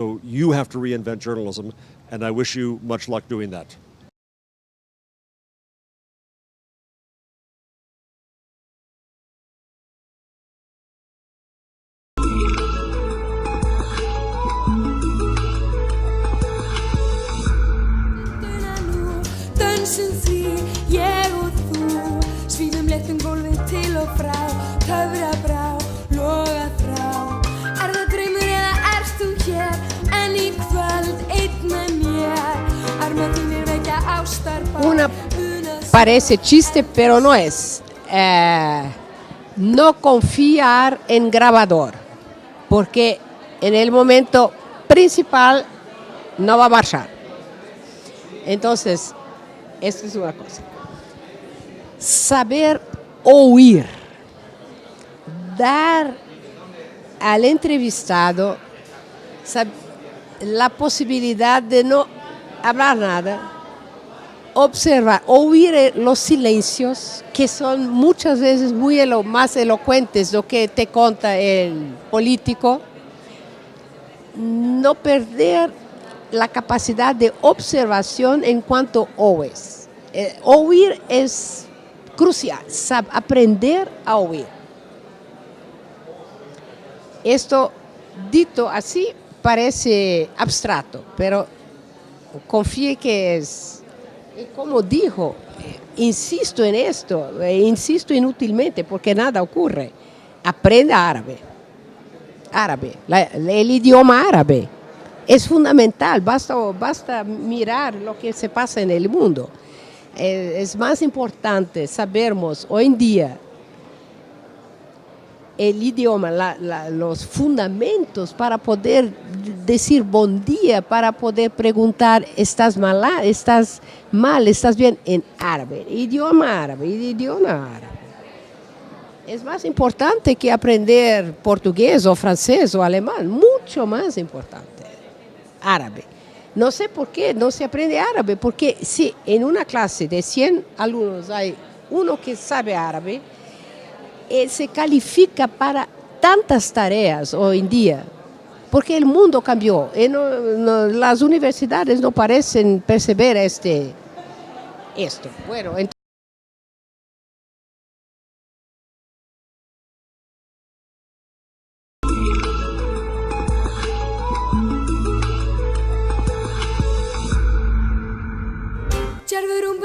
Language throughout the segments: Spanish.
So you have to reinvent journalism, and I wish you much luck doing that. Dönsum því, ég og þú, svífum léttum gólfið til og frá, töfra brá, loga þrá. Er það draumur eða erst þú hér, en í kvöld einn með mér, arma þínir vekja ástarbár. Una parece chiste, pero no es. No confiar en grabador, porque en el momento principal no va a marchar. Entonces, esto es una cosa. Saber oír, dar al entrevistado la posibilidad de no hablar nada, observar, oír los silencios que son muchas veces muy más elocuentes de lo que te cuenta el político, no perder la capacidad de observación en cuanto oyes. Oír es crucial, aprender a oír. Esto, dito así, parece abstracto, pero confíe que es, como dijo, insisto en esto, insisto inútilmente porque nada ocurre. Aprenda árabe, el idioma árabe. Es fundamental, basta mirar lo que se pasa en el mundo. Es más importante sabermos hoy en día el idioma, los fundamentos para poder decir buen día, para poder preguntar estás mal, estás bien, en árabe, idioma árabe. Es más importante que aprender portugués o francés o alemán, mucho más importante. Árabe. No sé por qué no se aprende árabe, porque si en una clase de 100 alumnos hay uno que sabe árabe, se califica para tantas tareas hoy en día, porque el mundo cambió. Las universidades no parecen percibir esto. Bueno, entonces,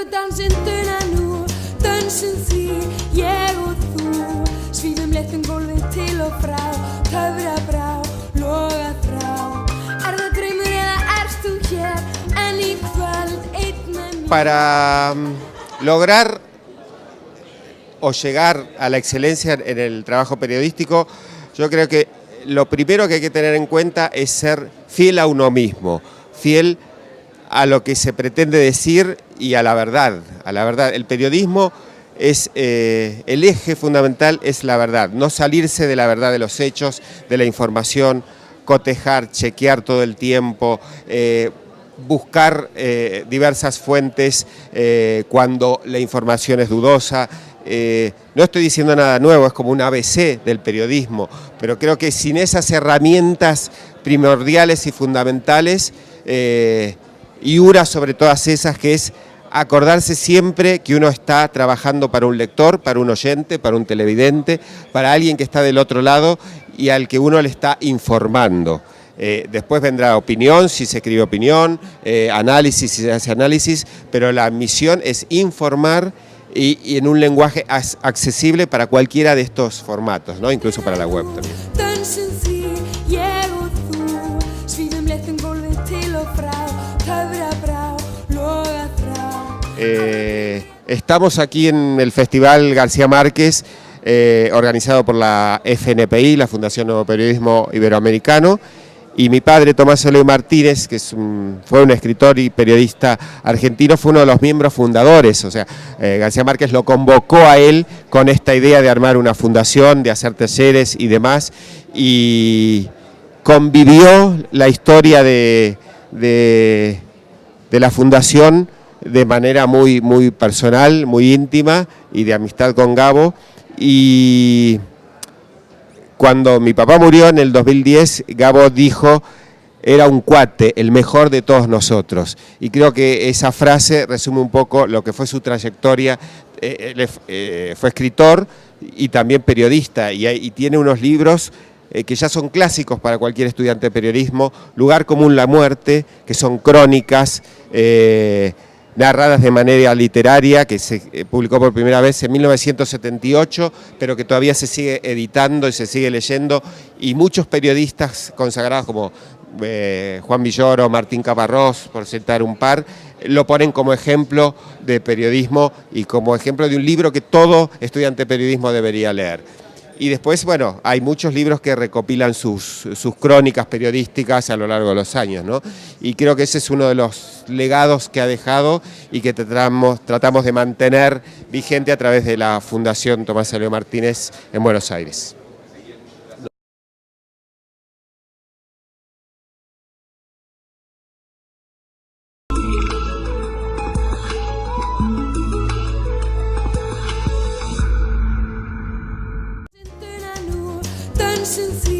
dansinduna nú, dönsum því, ég og þú, svífum léttum gólfið til og frá, töfra brá, loga þrá. Er það draumur eða erst þú hér, en í kvöld einn með mér. Para lograr o llegar a la excelencia en el trabajo periodístico, yo creo que lo primero que hay que tener en cuenta es ser fiel a uno mismo, fiel a lo que se pretende decir y a la verdad. El periodismo es el eje fundamental, es la verdad, no salirse de la verdad de los hechos, de la información, cotejar, chequear todo el tiempo, buscar diversas fuentes cuando la información es dudosa. No estoy diciendo nada nuevo, es como un ABC del periodismo, pero creo que sin esas herramientas primordiales y fundamentales, y una sobre todas esas, que es acordarse siempre que uno está trabajando para un lector, para un oyente, para un televidente, para alguien que está del otro lado y al que uno le está informando. Después vendrá opinión, si se escribe opinión, análisis, si se hace análisis, pero la misión es informar y en un lenguaje accesible para cualquiera de estos formatos, ¿no? Incluso para la web también. Estamos aquí en el Festival García Márquez, organizado por la FNPI, la Fundación Nuevo Periodismo Iberoamericano, y mi padre, Tomás Eloy Martínez, que fue un escritor y periodista argentino, fue uno de los miembros fundadores. O sea, García Márquez lo convocó a él con esta idea de armar una fundación, de hacer talleres y demás, y convivió la historia de la fundación de manera muy personal, muy íntima y de amistad con Gabo. Y cuando mi papá murió en el 2010, Gabo dijo era un cuate, el mejor de todos nosotros. Y creo que esa frase resume un poco lo que fue su trayectoria. Fue escritor y también periodista y tiene unos libros que ya son clásicos para cualquier estudiante de periodismo, Lugar común, la muerte, que son crónicas narradas de manera literaria, que se publicó por primera vez en 1978, pero que todavía se sigue editando y se sigue leyendo, y muchos periodistas consagrados como Juan Villoro, Martín Caparrós, por citar un par, lo ponen como ejemplo de periodismo y como ejemplo de un libro que todo estudiante de periodismo debería leer. Y después, bueno, hay muchos libros que recopilan sus crónicas periodísticas a lo largo de los años, ¿no? Y creo que ese es uno de los legados que ha dejado y que tratamos de mantener vigente a través de la Fundación Tomás Elio Martínez en Buenos Aires. Dönsum því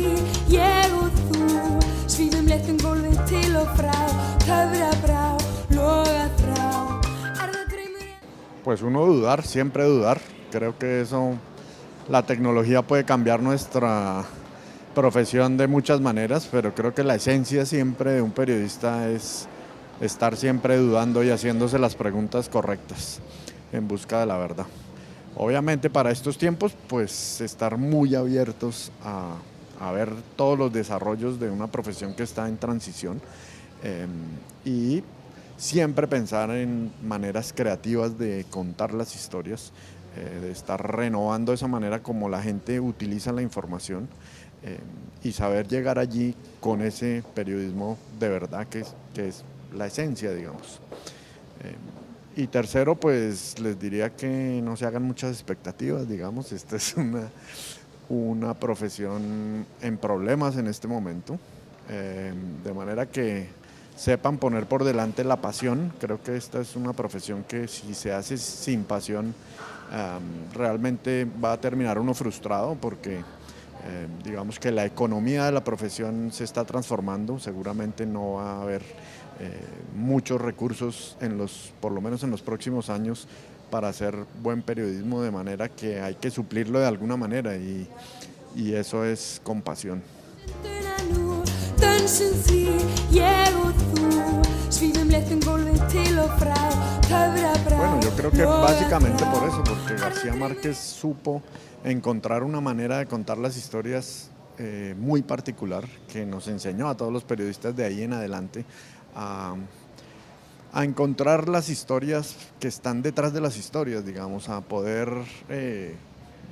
ég og þú svífum léttum gólfið til og frá töfrabrá, loga þrá. Það draumur? Pues uno dudar, siempre dudar. Creo que eso, la tecnología puede cambiar nuestra profesión de muchas maneras, pero creo que la esencia siempre de un periodista es estar siempre dudando y haciéndose las preguntas correctas en busca de la verdad. Obviamente para estos tiempos, pues estar muy abiertos a ver todos los desarrollos de una profesión que está en transición y siempre pensar en maneras creativas de contar las historias, de estar renovando esa manera como la gente utiliza la información y saber llegar allí con ese periodismo de verdad que es la esencia, digamos. Y tercero, pues les diría que no se hagan muchas expectativas, digamos, esta es una profesión en problemas en este momento, de manera que sepan poner por delante la pasión. Creo que esta es una profesión que si se hace sin pasión, realmente va a terminar uno frustrado porque digamos que la economía de la profesión se está transformando, seguramente no va a haber muchos recursos por lo menos en los próximos años para hacer buen periodismo, de manera que hay que suplirlo de alguna manera y eso es con pasión. Bueno, yo creo que básicamente por eso, porque García Márquez supo encontrar una manera de contar las historias muy particular que nos enseñó a todos los periodistas de ahí en adelante a encontrar las historias que están detrás de las historias, digamos, a poder...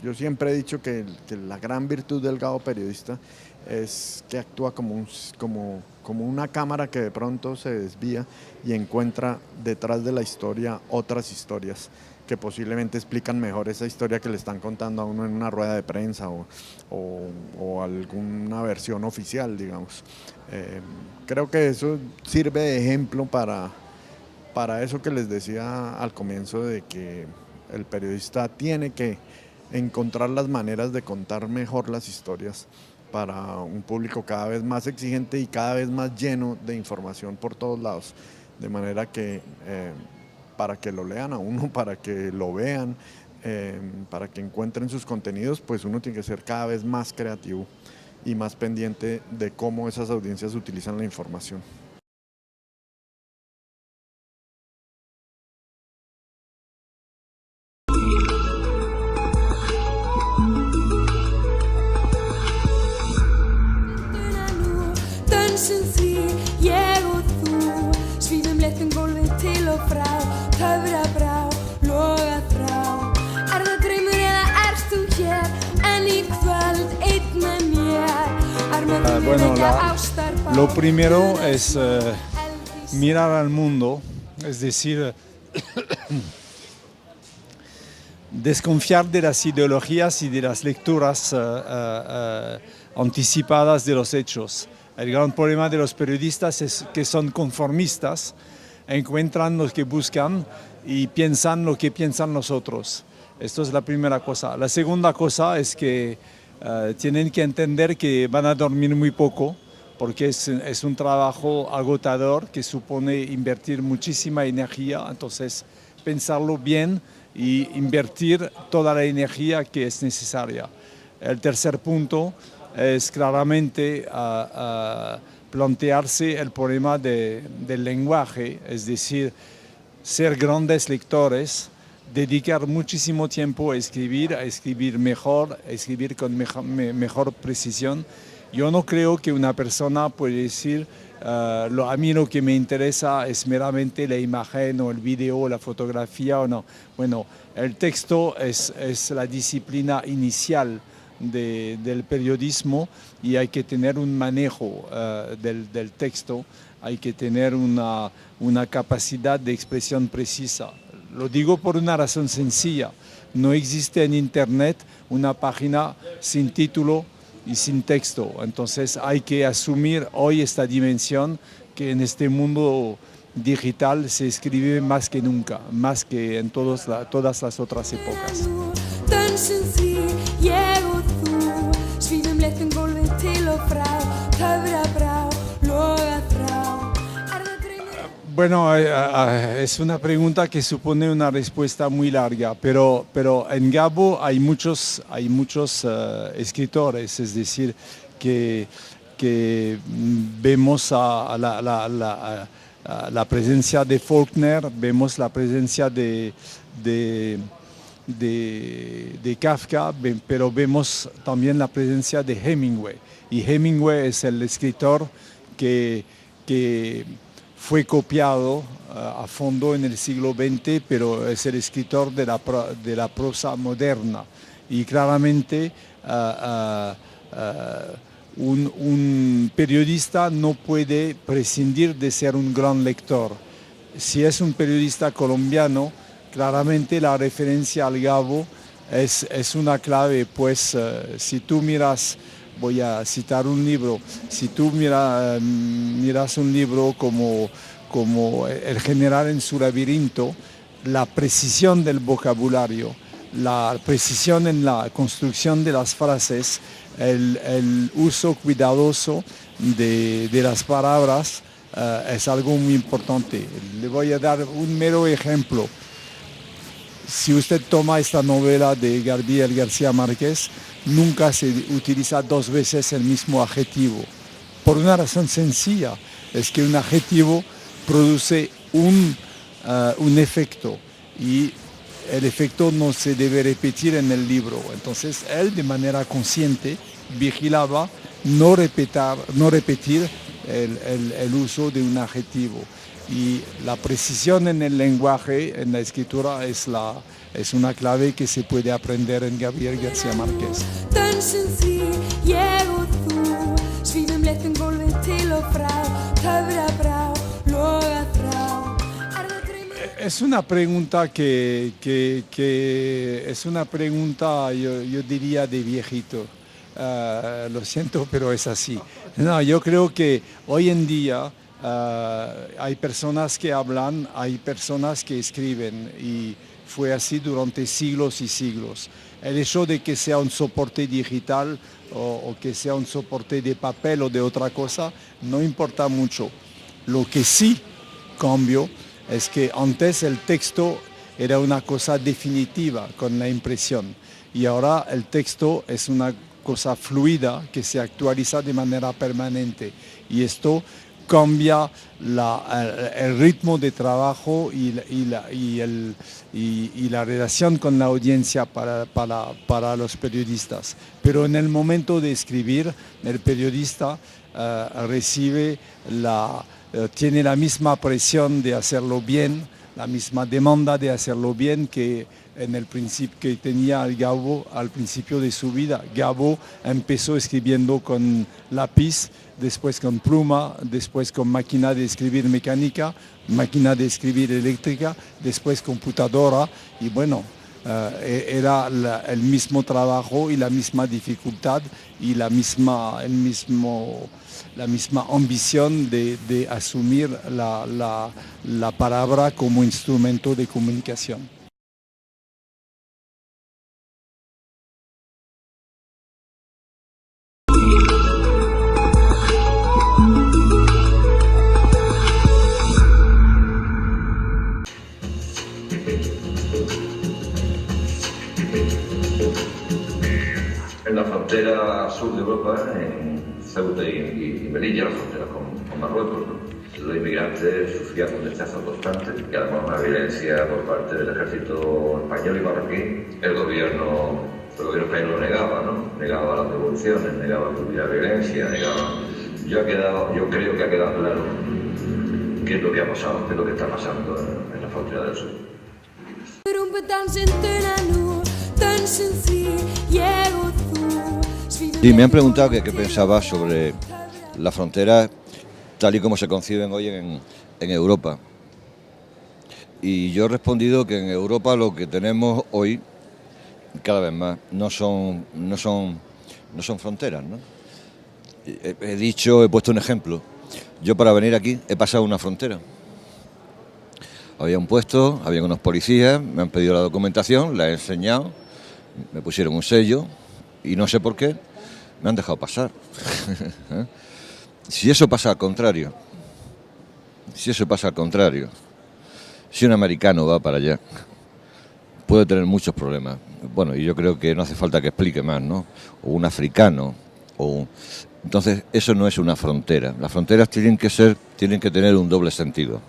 yo siempre he dicho que la gran virtud del gabo periodista es que actúa como una cámara que de pronto se desvía y encuentra detrás de la historia otras historias que posiblemente explican mejor esa historia que le están contando a uno en una rueda de prensa o alguna versión oficial, digamos. Creo que eso sirve de ejemplo para eso que les decía al comienzo, de que el periodista tiene que encontrar las maneras de contar mejor las historias para un público cada vez más exigente y cada vez más lleno de información por todos lados, de manera que para que lo lean a uno, para que lo vean, para que encuentren sus contenidos, pues uno tiene que ser cada vez más creativo y más pendiente de cómo esas audiencias utilizan la información. Bueno, lo primero es mirar al mundo, es decir, desconfiar de las ideologías y de las lecturas anticipadas de los hechos. El gran problema de los periodistas es que son conformistas, encuentran lo que buscan y piensan lo que piensan los otros. Esto es la primera cosa. La segunda cosa es que tienen que entender que van a dormir muy poco, porque es un trabajo agotador que supone invertir muchísima energía, entonces pensarlo bien y invertir toda la energía que es necesaria. El tercer punto es claramente plantearse el problema del lenguaje, es decir, ser grandes lectores, dedicar muchísimo tiempo a escribir mejor, a escribir con mejor precisión. Yo no creo que una persona puede decir, a mí lo que me interesa es meramente la imagen o el video o la fotografía o no. Bueno, el texto es la disciplina inicial del periodismo y hay que tener un manejo del texto, hay que tener una capacidad de expresión precisa. Lo digo por una razón sencilla, no existe en Internet una página sin título y sin texto, entonces hay que asumir hoy esta dimensión que en este mundo digital se escribe más que nunca, más que en todas las otras épocas. Dansinn því ég og þú svífum léttum gólfið til og frá töfra brá, loga þrá. Það draumur? Bueno, es una pregunta que supone una respuesta muy larga, pero en Gabo hay muchos escritores, es decir, que vemos la presencia de Faulkner, vemos la presencia de Kafka, pero vemos también la presencia de Hemingway. Y Hemingway es el escritor que fue copiado a fondo en el siglo XX, pero es el escritor de la prosa moderna. Y claramente un periodista no puede prescindir de ser un gran lector. Si es un periodista colombiano, claramente la referencia al Gabo es una clave, pues si tú miras, voy a citar un libro, si tú miras un libro como El general en su laberinto, la precisión del vocabulario, la precisión en la construcción de las frases, el uso cuidadoso de las palabras es algo muy importante. Le voy a dar un mero ejemplo. Si usted toma esta novela de Gabriel García Márquez, nunca se utiliza dos veces el mismo adjetivo. Por una razón sencilla, es que un adjetivo produce un efecto y el efecto no se debe repetir en el libro. Entonces él de manera consciente vigilaba no repetir el uso de un adjetivo. Y la precisión en el lenguaje, en la escritura, es una clave que se puede aprender en Gabriel García Márquez. Dansinn því ég og þú svífum léttum gólfið til og frá töfra brá, loga þrá. Það draumur? Es una pregunta es una pregunta, yo diría, de viejito. Lo siento, pero es así. No, yo creo que hoy en día hay personas que hablan, hay personas que escriben y fue así durante siglos y siglos. El hecho de que sea un soporte digital o que sea un soporte de papel o de otra cosa no importa mucho. Lo que sí cambió es que antes el texto era una cosa definitiva con la impresión y ahora el texto es una cosa fluida que se actualiza de manera permanente y esto cambia el ritmo de trabajo y la relación con la audiencia para los periodistas. Pero en el momento de escribir, el periodista tiene la misma presión de hacerlo bien, la misma demanda de hacerlo bien que que tenía Gabo al principio de su vida. Gabo empezó escribiendo con lápiz, después con pluma, después con máquina de escribir mecánica, máquina de escribir eléctrica, después computadora y bueno, era el mismo trabajo y la misma dificultad y la misma ambición de asumir la palabra como instrumento de comunicación. sur de Europa, en Ceuta y Melilla, la frontera con Marruecos, ¿no? Los inmigrantes sufrían un rechazo constante y además una violencia por parte del ejército español y marroquí. El gobierno español lo negaba, ¿no? Negaba las devoluciones, negaba que hubiera violencia, negaba... Yo creo que ha quedado claro qué es lo que ha pasado, qué es lo que está pasando en la frontera del sur. Sí, me han preguntado qué pensaba sobre las fronteras tal y como se conciben hoy en Europa. Y yo he respondido que en Europa lo que tenemos hoy, cada vez más, no son fronteras, ¿no? He puesto un ejemplo. Yo para venir aquí he pasado una frontera. Había un puesto, había unos policías, me han pedido la documentación, la he enseñado, me pusieron un sello y no sé por qué me han dejado pasar. Si eso pasa al contrario, si un americano va para allá, puede tener muchos problemas. Bueno, y yo creo que no hace falta que explique más, ¿no? O un africano, Entonces, eso no es una frontera. Las fronteras tienen que tener un doble sentido.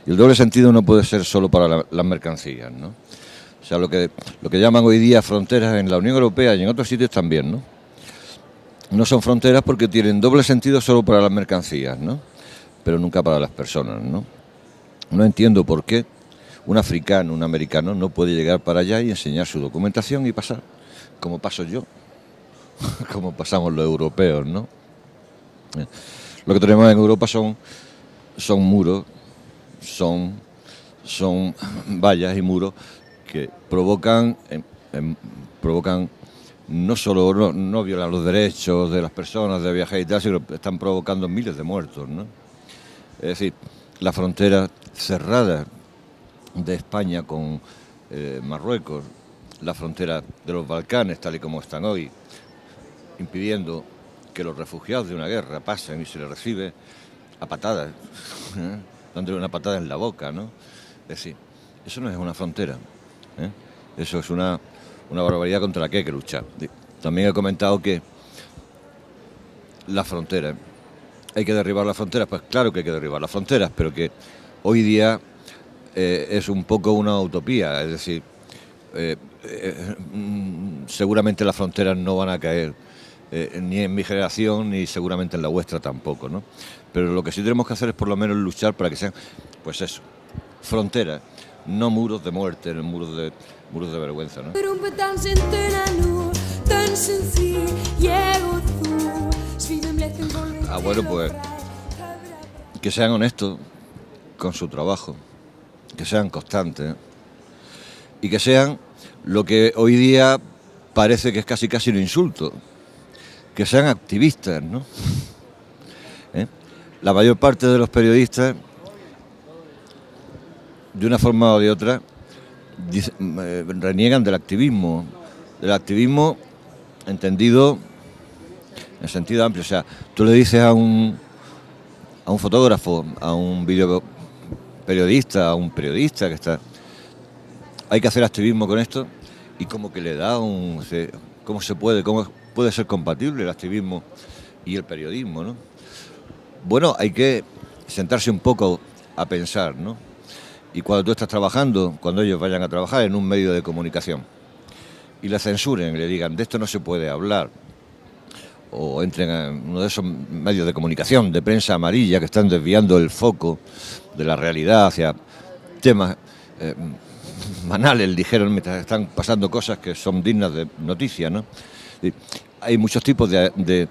Y el doble sentido no puede ser solo para las mercancías, ¿no? O sea, lo que llaman hoy día fronteras en la Unión Europea y en otros sitios también, ¿no? No son fronteras porque tienen doble sentido solo para las mercancías, ¿no? Pero nunca para las personas, ¿no? No entiendo por qué un africano, un americano, no puede llegar para allá y enseñar su documentación y pasar, como paso yo, como pasamos los europeos, ¿no? Lo que tenemos en Europa son muros, son vallas y muros que provocan no solo no violan los derechos de las personas de viajar y tal, sino que están provocando miles de muertos, ¿no? Es decir, la frontera cerrada de España con Marruecos, la frontera de los Balcanes, tal y como están hoy, impidiendo que los refugiados de una guerra pasen y se les recibe a patadas, dándole una patada en la boca, ¿no? Es decir, eso no es una frontera, ¿eh? Eso es una barbaridad contra la que hay que luchar. También he comentado que las fronteras, ¿hay que derribar las fronteras? Pues claro que hay que derribar las fronteras, pero que hoy día es un poco una utopía, es decir, seguramente las fronteras no van a caer ni en mi generación ni seguramente en la vuestra tampoco, ¿no? Pero lo que sí tenemos que hacer es por lo menos luchar para que sean, pues eso, fronteras, no muros de muerte, muros de vergüenza, ¿no? Bueno, pues que sean honestos con su trabajo, que sean constantes y que sean lo que hoy día parece que es casi un insulto, que sean activistas, ¿no? La mayor parte de los periodistas, de una forma o de otra, reniegan del activismo entendido en sentido amplio. O sea, tú le dices a un fotógrafo, a un videoperiodista, a un periodista que está, hay que hacer activismo con esto, y como que le da cómo puede ser compatible el activismo y el periodismo, ¿no? Bueno, hay que sentarse un poco a pensar, ¿no? Y cuando tú estás trabajando, cuando ellos vayan a trabajar en un medio de comunicación y le censuren, le digan, de esto no se puede hablar, o entren en uno de esos medios de comunicación, de prensa amarilla, que están desviando el foco de la realidad hacia temas banales, dijeron, mientras están pasando cosas que son dignas de noticia, ¿no? Hay muchos tipos de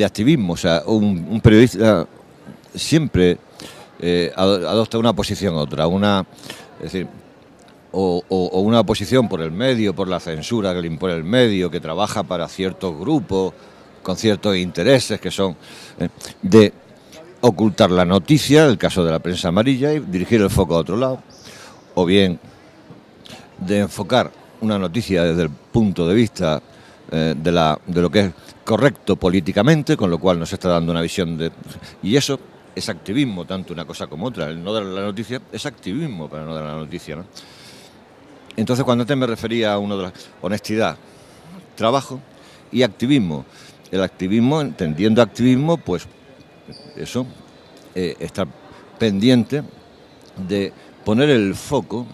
activismo. O sea, un periodista siempre adopta una posición u otra, es decir, o una posición por el medio, por la censura que le impone el medio, que trabaja para ciertos grupos con ciertos intereses que son de ocultar la noticia, el caso de la prensa amarilla, y dirigir el foco a otro lado, o bien de enfocar una noticia desde el punto de vista de lo que es correcto políticamente, con lo cual nos está dando una visión de... Y eso es activismo, tanto una cosa como otra. El no dar la noticia es activismo para no dar la noticia, ¿no? Entonces, cuando antes me refería a uno de las honestidad, trabajo y activismo, el activismo, entendiendo activismo, pues eso, estar pendiente de poner el foco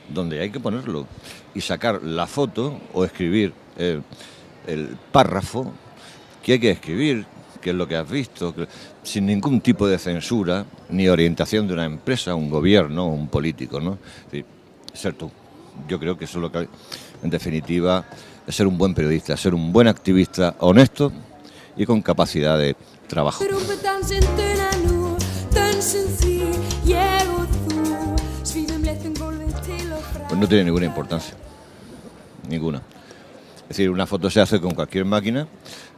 donde hay que ponerlo y sacar la foto o escribir el párrafo que hay que escribir, que es lo que has visto, sin ningún tipo de censura ni orientación de una empresa, un gobierno, un político, ¿no? Es decir, ser tú. Yo creo que eso es lo que, en definitiva, es ser un buen periodista, ser un buen activista honesto y con capacidad de trabajo. Pues no tiene ninguna importancia, ninguna. Es decir, una foto se hace con cualquier máquina,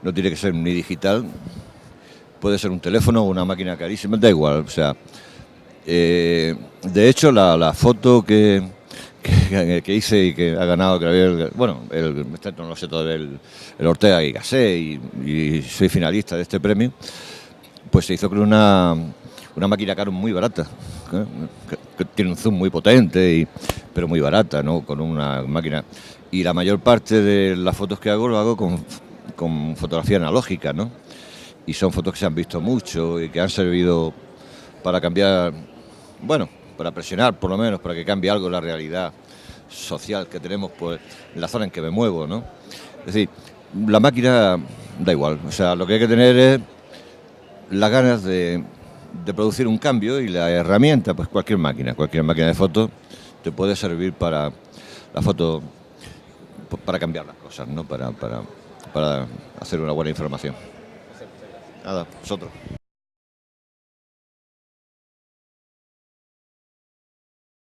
no tiene que ser ni digital, puede ser un teléfono o una máquina carísima, da igual. O sea, de hecho, la foto que hice y que ha ganado, no lo sé todo, el Ortega y Gasset, y soy finalista de este premio, pues se hizo con una máquina Canon muy barata, que tiene un zoom muy potente, pero muy barata, ¿no? Con una máquina. Y la mayor parte de las fotos que hago lo hago con fotografía analógica, ¿no? Y son fotos que se han visto mucho y que han servido para cambiar, bueno, para presionar por lo menos, para que cambie algo la realidad social que tenemos, pues, en la zona en que me muevo, ¿no? Es decir, la máquina da igual, o sea, lo que hay que tener es las ganas de producir un cambio, y la herramienta, pues cualquier máquina de fotos te puede servir para la foto, para cambiar las cosas, ¿no? Para hacer una buena información. Nada, vosotros.